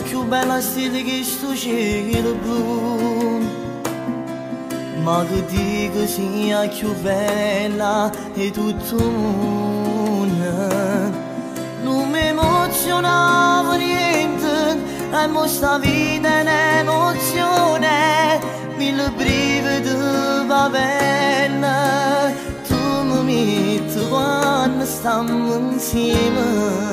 più bella stile che sto cielo blu. Ma che dico sia più bella e tutto il mondo. Non mi emozionava niente, e mo sta vita è un'emozione. Mille brividi va bene, tu mi metti quando stiamo insieme.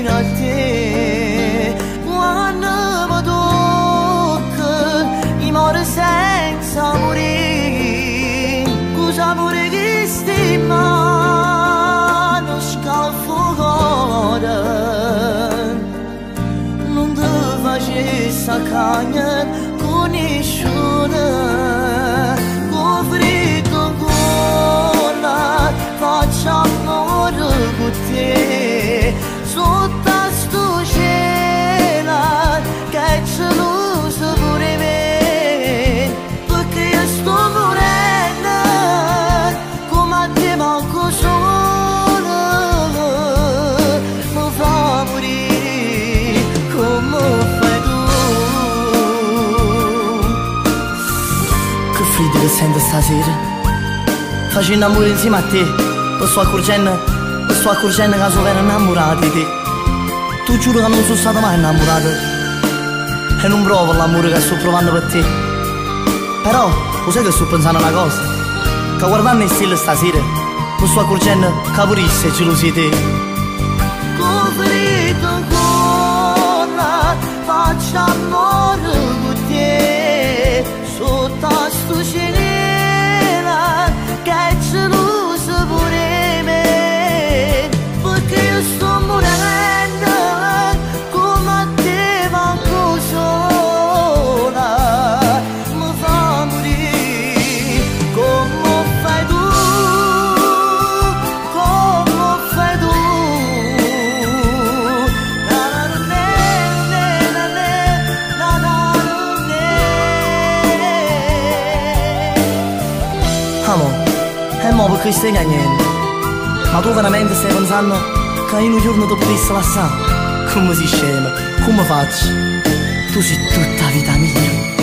A te, quando mi tocca, mi muore senza morire. Cosa pure che stai in mano, scalfo cuore. Non ti facessi cagna con nessuno. Con freddo cuore, faccio amore con te. Sotto sto cielo che c'è luce pure me, perché io sto morendo come a te manco solo. Mi fa morire come fai tu. Che freddo che sento stasera, facendo amore insieme a te. Mi sto accorgendo che sono vero innamorato di te. Tu giuro che non sono stato mai innamorato e non provo l'amore che sto provando per te. Però, lo sai che sto pensando una cosa? Che guardando il stile stasera mi sto accorgendo che pure sei geloso di te. Con freddo ancora faccio amore con te. Sotto sto cielo che c'è luce pure me, perché io sto morendo come a te manco sola. Mi fa morire come fai tu, come fai tu. Amo, e mo perché stai niente? Ma tu veramente stai pensando che in un giorno ti potessi lasciare? Come si scema? Come faccio? Tu sei tutta la vita mia.